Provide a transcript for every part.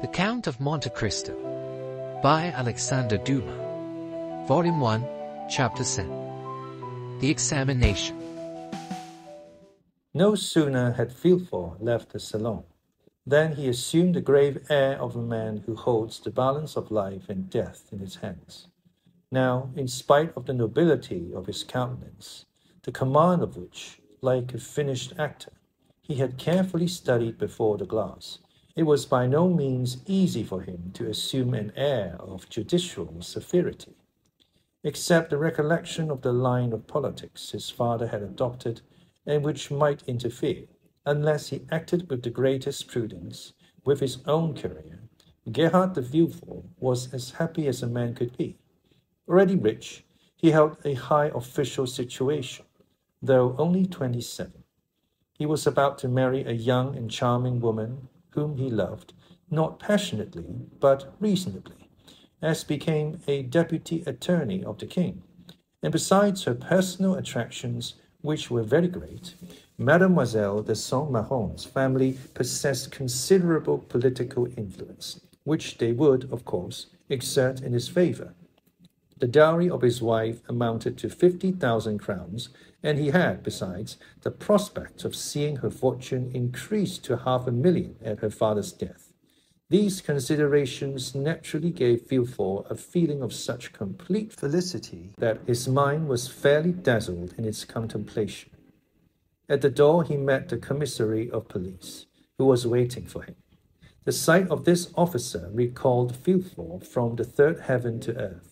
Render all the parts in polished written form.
The Count of Monte Cristo by Alexandre Dumas, Volume 1, Chapter 10. The Examination. No sooner had Villefort left the salon than he assumed the grave air of a man who holds the balance of life and death in his hands. Now, in spite of the nobility of his countenance, the command of which, like a finished actor, he had carefully studied before the glass, it was by no means easy for him to assume an air of judicial severity. Except the recollection of the line of politics his father had adopted, and which might interfere, unless he acted with the greatest prudence, with his own career, Gerhard de Villefort was as happy as a man could be. Already rich, he held a high official situation, though only 27. He was about to marry a young and charming woman whom he loved, not passionately, but reasonably, as became a deputy attorney of the king. And besides her personal attractions, which were very great, Mademoiselle de Saint-Méran's family possessed considerable political influence, which they would, of course, exert in his favor. The dowry of his wife amounted to 50,000 crowns, and he had, besides, the prospect of seeing her fortune increase to 500,000 at her father's death. These considerations naturally gave Villefort a feeling of such complete felicity that his mind was fairly dazzled in its contemplation. At the door he met the commissary of police, who was waiting for him. The sight of this officer recalled Villefort from the third heaven to earth.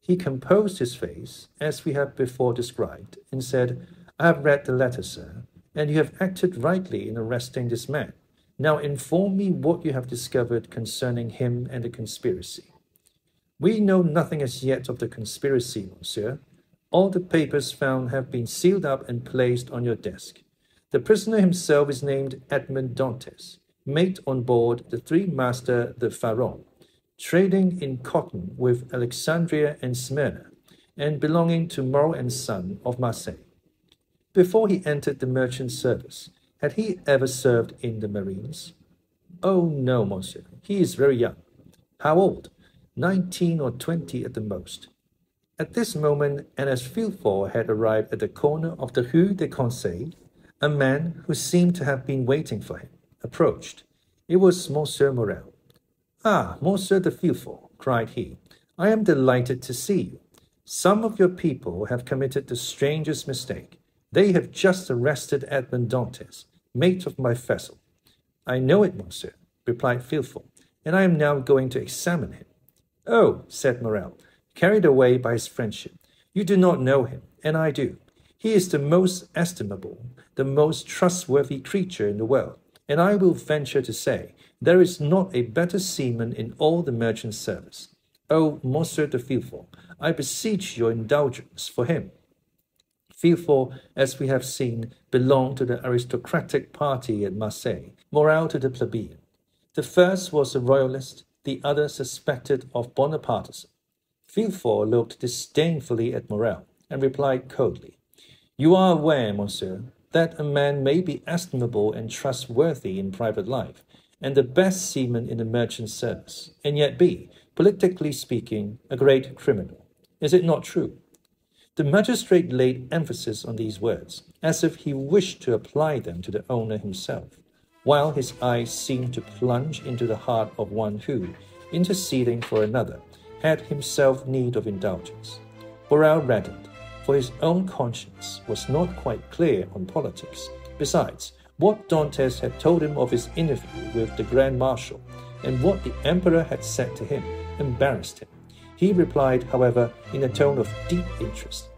He composed his face, as we have before described, and said, "I have read the letter, sir, and you have acted rightly in arresting this man. Now inform me what you have discovered concerning him and the conspiracy." "We know nothing as yet of the conspiracy, monsieur. All the papers found have been sealed up and placed on your desk. The prisoner himself is named Edmond Dantes, mate on board the three-master the Pharaon, trading in cotton with Alexandria and Saint-Méran, and belonging to Morrel and Son of Marseille. Before he entered the merchant service, had he ever served in the marines?" "Oh, no, monsieur. He is very young." "How old?" 19 or 20 at the most." At this moment, and as Villefort had arrived at the corner of the Rue des Conseils, a man who seemed to have been waiting for him approached. It was Monsieur Morrel. "Ah, Monsieur de Villefort," cried he, "I am delighted to see you. Some of your people have committed the strangest mistake. They have just arrested Edmond Dantes, mate of my vessel." "I know it, monsieur," replied Villefort, "and I am now going to examine him." "Oh," said Morrel, carried away by his friendship, "you do not know him, and I do. He is the most estimable, the most trustworthy creature in the world, and I will venture to say there is not a better seaman in all the merchant service. Oh, Monsieur de Villefort, I beseech your indulgence for him." Villefort, as we have seen, belonged to the aristocratic party at Marseille, Morrel to the plebeian. The first was a royalist, the other suspected of Bonapartism. Villefort looked disdainfully at Morrel, and replied coldly, "You are aware, monsieur, that a man may be estimable and trustworthy in private life, and the best seaman in the merchant service, and yet be, politically speaking, a great criminal. Is it not true?" The magistrate laid emphasis on these words, as if he wished to apply them to the owner himself, while his eyes seemed to plunge into the heart of one who, interceding for another, had himself need of indulgence. Morrel reddened, for his own conscience was not quite clear on politics. Besides, what Dantes had told him of his interview with the Grand Marshal, and what the Emperor had said to him, embarrassed him. He replied, however, in a tone of deep interest,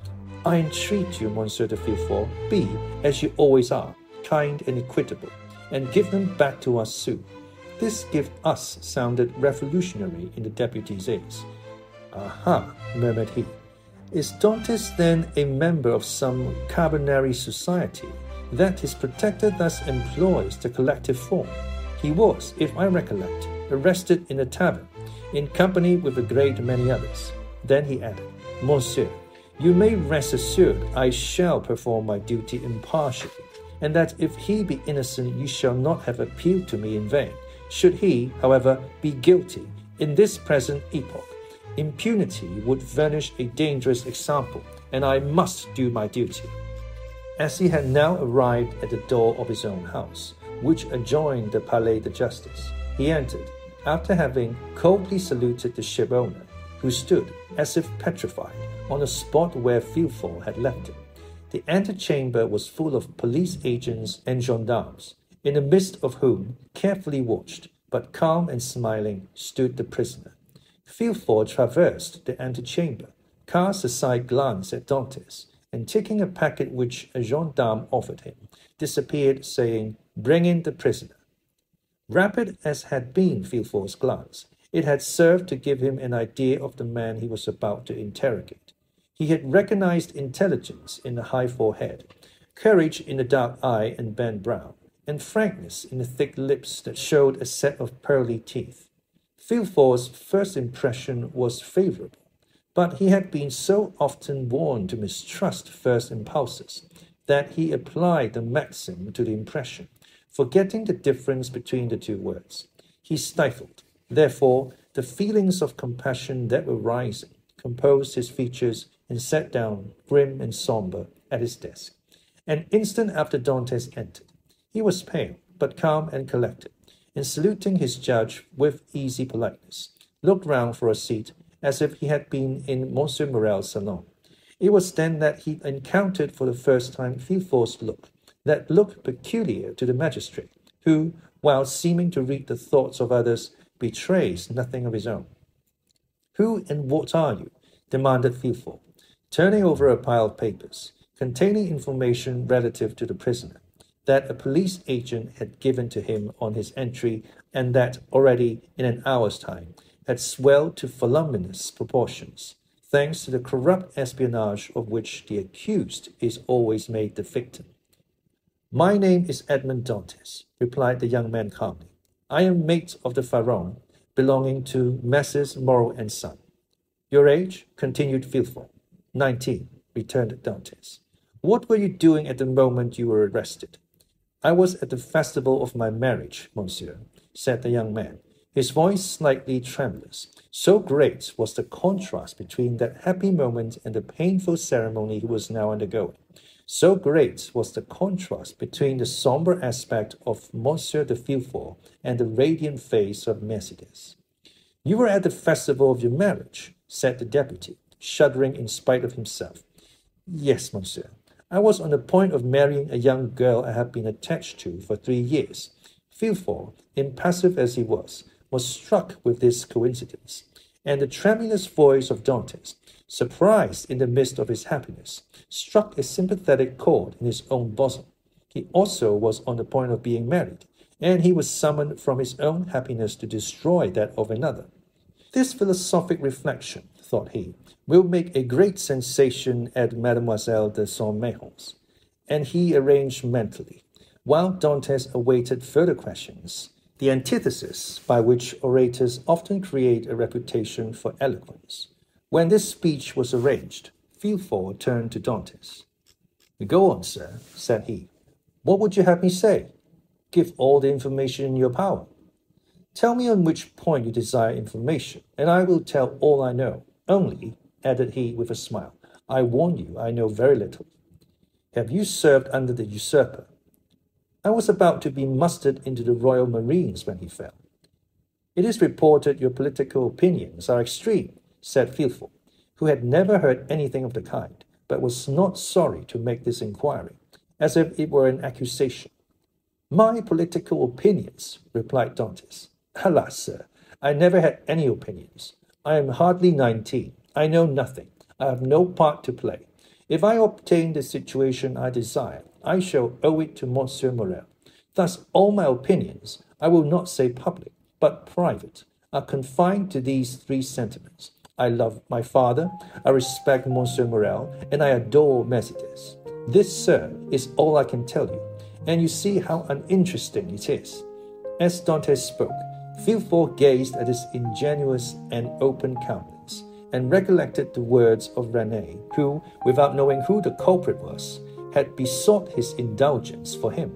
"I entreat you, Monsieur de Villefort, be, as you always are, kind and equitable, and give them back to us soon." This "give us" sounded revolutionary in the deputy's ears. "Aha," murmured he. "Is Dantes then a member of some carbonary society that his protector thus employs the collective form? He was, if I recollect, arrested in a tavern, in company with a great many others." Then he added, "Monsieur, you may rest assured I shall perform my duty impartially, and that if he be innocent you shall not have appealed to me in vain, Should he, however, be guilty, in this present epoch, impunity would furnish a dangerous example, and I must do my duty. As he had now arrived at the door of his own house, which adjoined the Palais de Justice, he entered, after having coldly saluted the shipowner, who stood, as if petrified, on the spot where Villefort had left him. The antechamber was full of police agents and gendarmes, in the midst of whom, carefully watched, but calm and smiling, stood the prisoner. Villefort traversed the antechamber, cast a side glance at Dantes, and taking a packet which a gendarme offered him, disappeared, saying, "Bring in the prisoner." Rapid as had been Villefort's glance, it had served to give him an idea of the man he was about to interrogate. He had recognized intelligence in the high forehead, courage in the dark eye and bent brow, and frankness in the thick lips that showed a set of pearly teeth. Villefort's first impression was favorable, but he had been so often warned to mistrust first impulses that he applied the maxim to the impression, forgetting the difference between the two words. He stifled, therefore, the feelings of compassion that were rising, composed his features, and sat down, grim and sombre, at his desk. An instant after Dantes entered, he was pale, but calm and collected, and saluting his judge with easy politeness, looked round for a seat, as if he had been in Monsieur Morrel's salon. It was then that he encountered for the first time Villefort's look, that look peculiar to the magistrate, who, while seeming to read the thoughts of others, betrays nothing of his own. "Who and what are you?" demanded Villefort, turning over a pile of papers, containing information relative to the prisoner, that a police agent had given to him on his entry, and that already, in an hour's time, had swelled to voluminous proportions, thanks to the corrupt espionage of which the accused is always made the victim. "My name is Edmond Dantes," replied the young man calmly. "I am mate of the Pharaon, belonging to Messrs. Morrel and Son." "Your age?" continued Villefort. 19, returned Dantes. "What were you doing at the moment you were arrested?" "I was at the festival of my marriage, monsieur," said the young man, his voice slightly tremulous. So great was the contrast between that happy moment and the painful ceremony he was now undergoing. So great was the contrast between the sombre aspect of Monsieur de Villefort and the radiant face of Mercédès. "You were at the festival of your marriage," said the deputy, shuddering in spite of himself. "Yes, monsieur. I was on the point of marrying a young girl I had been attached to for 3 years." Villefort, impassive as he was struck with this coincidence, and the tremulous voice of Dantes, surprised in the midst of his happiness, struck a sympathetic chord in his own bosom. He also was on the point of being married, and he was summoned from his own happiness to destroy that of another. "This philosophic reflection," thought he, "will make a great sensation at Mademoiselle de Saint-Méran's." And he arranged mentally, while Dantes awaited further questions, the antithesis by which orators often create a reputation for eloquence. When this speech was arranged, Villefort turned to Dantes. "Go on, sir," said he. "What would you have me say?" "Give all the information in your power." "Tell me on which point you desire information, and I will tell all I know. Only," added he with a smile, "I warn you I know very little." "Have you served under the usurper?" "I was about to be mustered into the Royal Marines when he fell." "It is reported your political opinions are extreme," said Villefort, who had never heard anything of the kind, but was not sorry to make this inquiry, as if it were an accusation. "My political opinions," replied Dantes. "Alas, sir, I never had any opinions. I am hardly 19. I know nothing. I have no part to play. If I obtain the situation I desire, I shall owe it to Monsieur Morrel. Thus all my opinions, I will not say public, but private, are confined to these 3 sentiments. I love my father, I respect Monsieur Morrel, and I adore Mercédès. This, sir, is all I can tell you, and you see how uninteresting it is." As Dantes spoke, Villefort gazed at his ingenuous and open countenance, and recollected the words of René, who, without knowing who the culprit was, had besought his indulgence for him.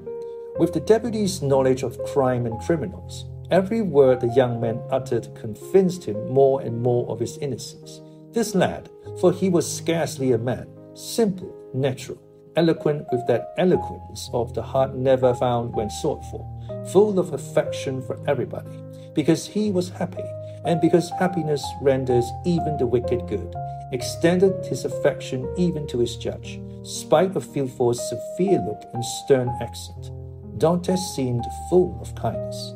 With the deputy's knowledge of crime and criminals, Every word the young man uttered convinced him more and more of his innocence. This lad, for he was scarcely a man, simple, natural, eloquent with that eloquence of the heart never found when sought for, full of affection for everybody, because he was happy, and because happiness renders even the wicked good, extended his affection even to his judge, spite of Villefort's severe look and stern accent. Dantes seemed full of kindness.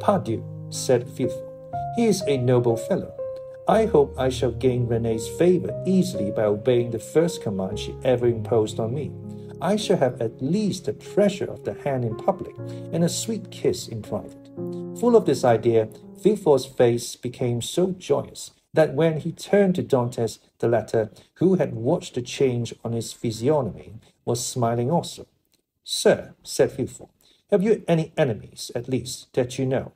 "Pardieu," said Villefort, "he is a noble fellow. I hope I shall gain René's favor easily by obeying the first command she ever imposed on me. I shall have at least the pressure of the hand in public and a sweet kiss in private." Full of this idea, Villefort's face became so joyous that when he turned to Dantes, the latter, who had watched the change on his physiognomy, was smiling also. "Sir," said Villefort, "have you any enemies, at least, that you know?"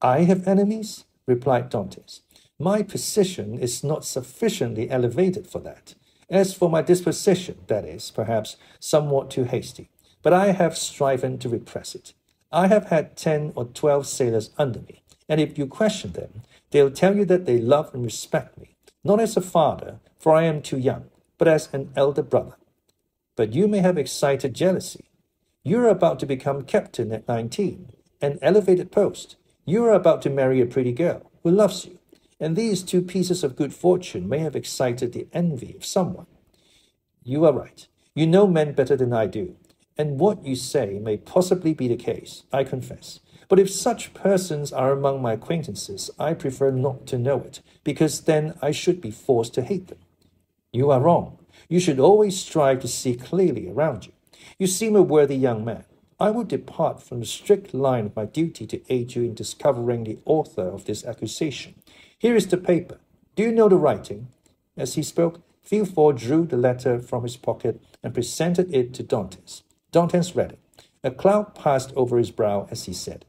"I have enemies?" replied Dantes. "My position is not sufficiently elevated for that. As for my disposition, that is, perhaps, somewhat too hasty, but I have striven to repress it. I have had 10 or 12 sailors under me, and if you question them, they'll tell you that they love and respect me, not as a father, for I am too young, but as an elder brother. But you may have excited jealousy. You are about to become captain at 19, an elevated post. You are about to marry a pretty girl who loves you, and these 2 pieces of good fortune may have excited the envy of someone. You are right. You know men better than I do, and what you say may possibly be the case, I confess. But if such persons are among my acquaintances, I prefer not to know it, because then I should be forced to hate them. You are wrong. You should always strive to see clearly around you. You seem a worthy young man. I will depart from the strict line of my duty to aid you in discovering the author of this accusation. Here is the paper. Do you know the writing?" As he spoke, Villefort drew the letter from his pocket and presented it to Dantes. Dantes read it. A cloud passed over his brow as he said,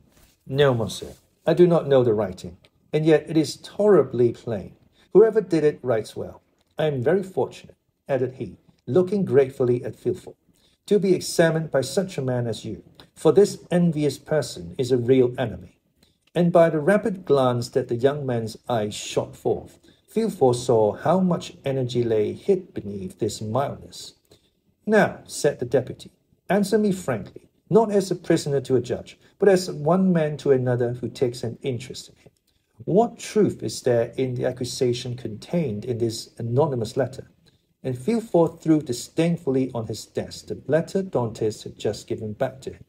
"No, monsieur, I do not know the writing, and yet it is tolerably plain. Whoever did it writes well. I am very fortunate," added he, looking gratefully at Villefort, "to be examined by such a man as you, for this envious person is a real enemy." And by the rapid glance that the young man's eyes shot forth, Villefort saw how much energy lay hid beneath this mildness. "Now," said the deputy, "answer me frankly, not as a prisoner to a judge, but as one man to another who takes an interest in him. What truth is there in the accusation contained in this anonymous letter?" And Villefort threw disdainfully on his desk the letter Dantes had just given back to him.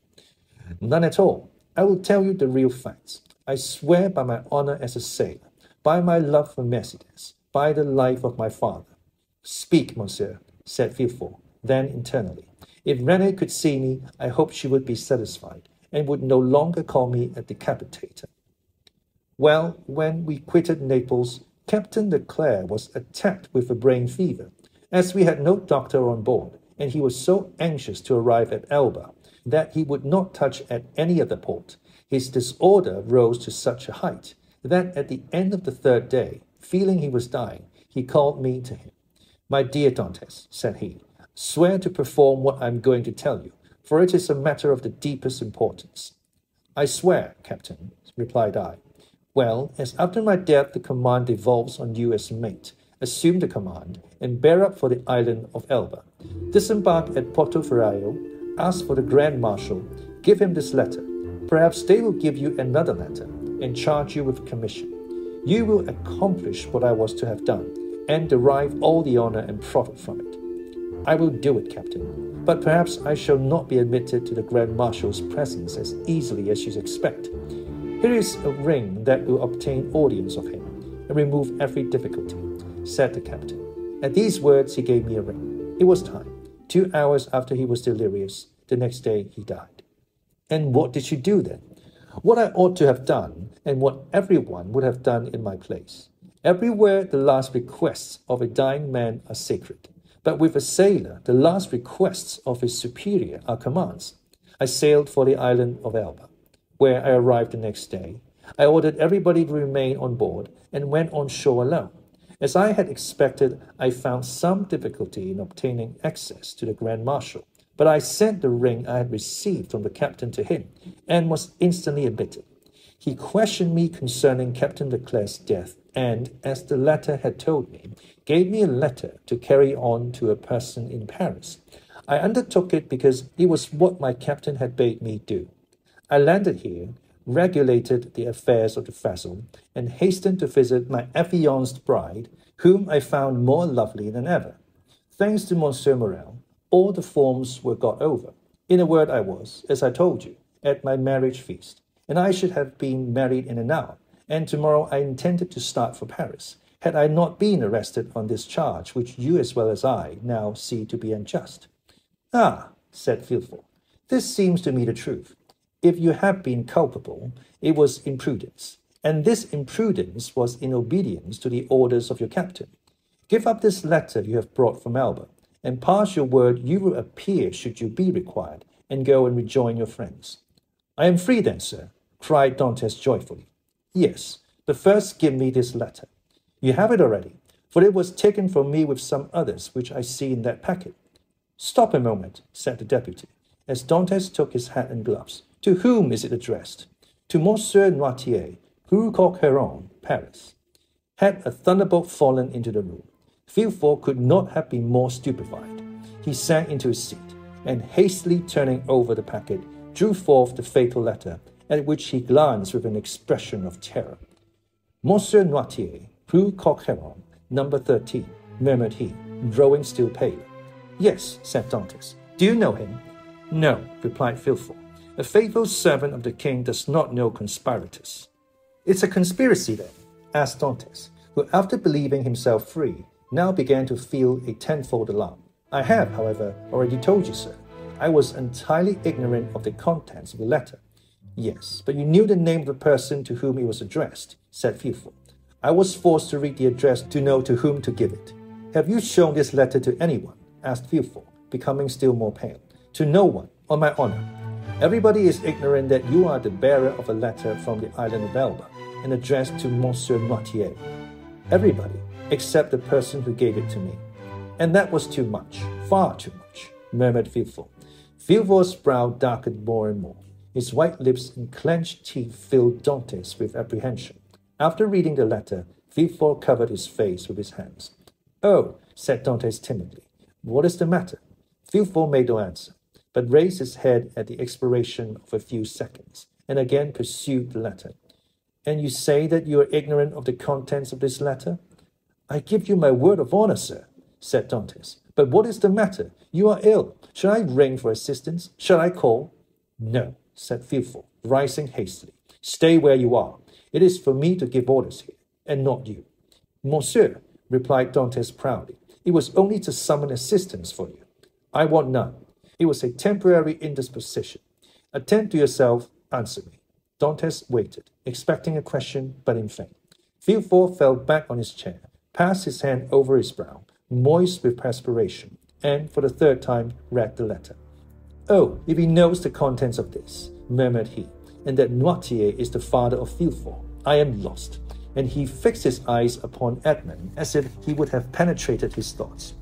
"None at all. I will tell you the real facts. I swear by my honor as a sailor, by my love for Mercedes, by the life of my father." "Speak, monsieur," said Villefort. Then internally, "If René could see me, I hope she would be satisfied, and would no longer call me a decapitator." "Well, when we quitted Naples, Captain Leclerc was attacked with a brain fever. As we had no doctor on board, and he was so anxious to arrive at Elba that he would not touch at any other port, his disorder rose to such a height that at the end of the 3rd day, feeling he was dying, he called me to him. 'My dear Dantes,' said he, 'swear to perform what I am going to tell you, for it is a matter of the deepest importance.' 'I swear, Captain,' replied I. 'Well, as after my death the command devolves on you as mate, assume the command, and bear up for the island of Elba. Disembark at Porto Ferraio, ask for the Grand Marshal, give him this letter. Perhaps they will give you another letter, and charge you with a commission. You will accomplish what I was to have done, and derive all the honor and profit from it.' 'I will do it, Captain, but perhaps I shall not be admitted to the Grand Marshal's presence as easily as you expect. Here is a ring that will obtain audience of him, and remove every difficulty,' said the captain. At these words he gave me a ring. It was time. 2 hours after he was delirious. The next day he died." "And what did you do then?" "What I ought to have done, and what everyone would have done in my place. Everywhere the last requests of a dying man are sacred, but with a sailor the last requests of his superior are commands. I sailed for the island of Elba, where I arrived the next day. I ordered everybody to remain on board, and went on shore alone. As I had expected, I found some difficulty in obtaining access to the Grand Marshal, but I sent the ring I had received from the captain to him, and was instantly admitted. He questioned me concerning Captain Leclerc's death and, as the letter had told me, gave me a letter to carry on to a person in Paris. I undertook it because it was what my captain had bade me do. I landed here, regulated the affairs of the vessel, and hastened to visit my affianced bride, whom I found more lovely than ever. Thanks to Monsieur Morrel, all the forms were got over. In a word, I was, as I told you, at my marriage feast, and I should have been married in an hour, and tomorrow I intended to start for Paris, had I not been arrested on this charge, which you as well as I now see to be unjust. Ah, said Villefort, this seems to me the truth. If you have been culpable, it was imprudence, and this imprudence was in obedience to the orders of your captain. Give up this letter you have brought from Elba, and pass your word you will appear should you be required, and go and rejoin your friends. I am free then, sir, cried Dantes joyfully. Yes, but first give me this letter. You have it already, for it was taken from me with some others which I see in that packet. Stop a moment, said the deputy, as Dantes took his hat and gloves. To whom is it addressed? To Monsieur Noirtier, Rue Coq Héron, Paris. Had a thunderbolt fallen into the room, Villefort could not have been more stupefied. He sank into his seat, and hastily turning over the packet, drew forth the fatal letter, at which he glanced with an expression of terror. Monsieur Noirtier, Rue Coq Héron, number 13, murmured he, growing still paler. Yes, said Dantes. Do you know him? No, replied Villefort. A faithful servant of the king does not know conspirators. It's a conspiracy, then? Asked Dantes, who, after believing himself free, now began to feel a tenfold alarm. I have, however, already told you, sir. I was entirely ignorant of the contents of the letter. Yes, but you knew the name of the person to whom it was addressed, said Villefort. I was forced to read the address to know to whom to give it. Have you shown this letter to anyone? Asked Villefort, becoming still more pale. To no one, on my honor. Everybody is ignorant that you are the bearer of a letter from the island of Elba, and addressed to Monsieur Noirtier. Everybody, except the person who gave it to me. And that was too much, far too much, murmured Villefort. Villefort's brow darkened more and more. His white lips and clenched teeth filled Dantes with apprehension. After reading the letter, Villefort covered his face with his hands. Oh, said Dantes timidly, what is the matter? Villefort made no answer, but raised his head at the expiration of a few seconds, and again pursued the letter. And you say that you are ignorant of the contents of this letter? I give you my word of honor, sir, said Dantes. But what is the matter? You are ill. Shall I ring for assistance? Shall I call? No, said Villefort, rising hastily. Stay where you are. It is for me to give orders here, and not you. Monsieur, replied Dantes proudly, it was only to summon assistance for you. I want none. It was a temporary indisposition. Attend to yourself, answer me. Dantes waited, expecting a question, but in vain. Villefort fell back on his chair, passed his hand over his brow, moist with perspiration, and for the third time read the letter. Oh, if he knows the contents of this, murmured he, and that Noirtier is the father of Villefort, I am lost. And he fixed his eyes upon Edmond as if he would have penetrated his thoughts.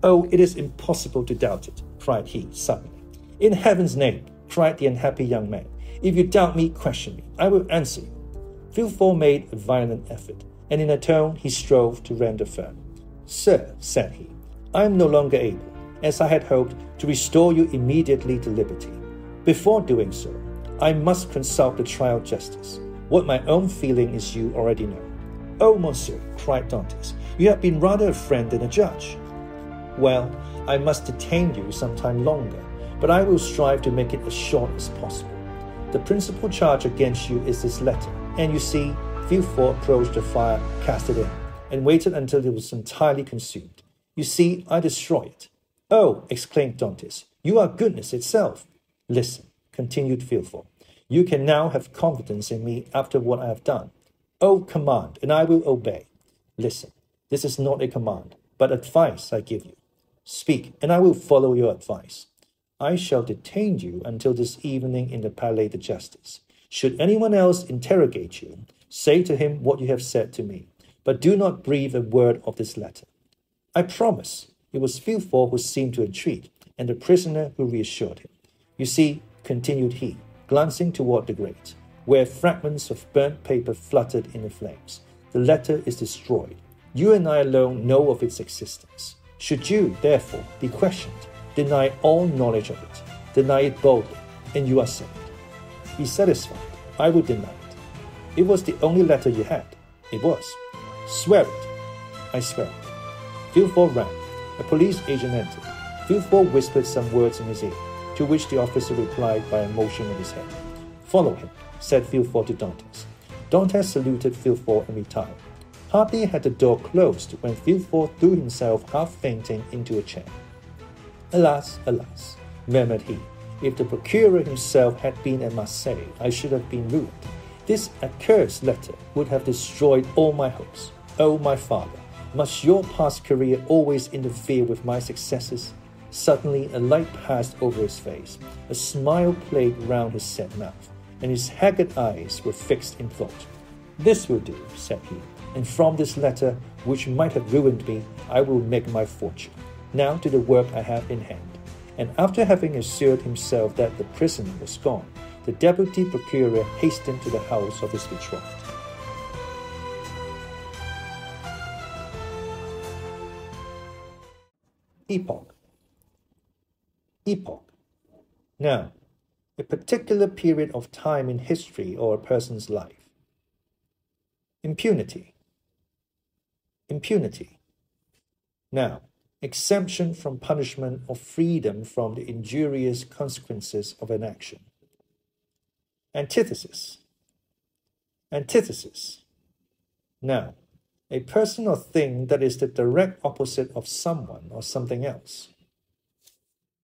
Oh, it is impossible to doubt it, cried he suddenly. In heaven's name, cried the unhappy young man, if you doubt me, question me. I will answer you. Villefort made a violent effort, and in a tone he strove to render firm. Sir, said he, I am no longer able, as I had hoped, to restore you immediately to liberty. Before doing so, I must consult the trial justice. What my own feeling is you already know. Oh, monsieur, cried Dantes, you have been rather a friend than a judge. Well, I must detain you some time longer, but I will strive to make it as short as possible. The principal charge against you is this letter, and you see, Villefort approached the fire, cast it in, and waited until it was entirely consumed. You see, I destroy it. Oh, exclaimed Dantes, you are goodness itself. Listen, continued Villefort. You can now have confidence in me after what I have done. Oh, command, and I will obey. Listen, this is not a command, but advice I give you. Speak, and I will follow your advice. I shall detain you until this evening in the Palais de Justice. Should anyone else interrogate you, say to him what you have said to me, but do not breathe a word of this letter. I promise. It was Villefort who seemed to entreat, and the prisoner who reassured him. You see, continued he, glancing toward the grate, where fragments of burnt paper fluttered in the flames. The letter is destroyed. You and I alone know of its existence. Should you, therefore, be questioned, deny all knowledge of it. Deny it boldly, and you are saved. Be satisfied. I will deny it. It was the only letter you had. It was. Swear it. I swear it. Villefort rang. A police agent entered. Villefort whispered some words in his ear, to which the officer replied by a motion of his head. Follow him, said Villefort to Dantes. Dantes saluted Villefort and retired. Hardly had the door closed when Villefort threw himself half fainting into a chair. Alas, alas, murmured he, if the procureur himself had been at Marseille, I should have been ruined. This accursed letter would have destroyed all my hopes. Oh, my father, must your past career always interfere with my successes? Suddenly a light passed over his face, a smile played round his set mouth, and his haggard eyes were fixed in thought. This will do, said he, and from this letter, which might have ruined me, I will make my fortune. Now to the work I have in hand. And after having assured himself that the prison was gone, the deputy procureur hastened to the house of his betrothed. Epoch. Epoch. Now, a particular period of time in history or a person's life. Impunity. Impunity. Now, exemption from punishment or freedom from the injurious consequences of an action. Antithesis. Antithesis. Now, a person or thing that is the direct opposite of someone or something else.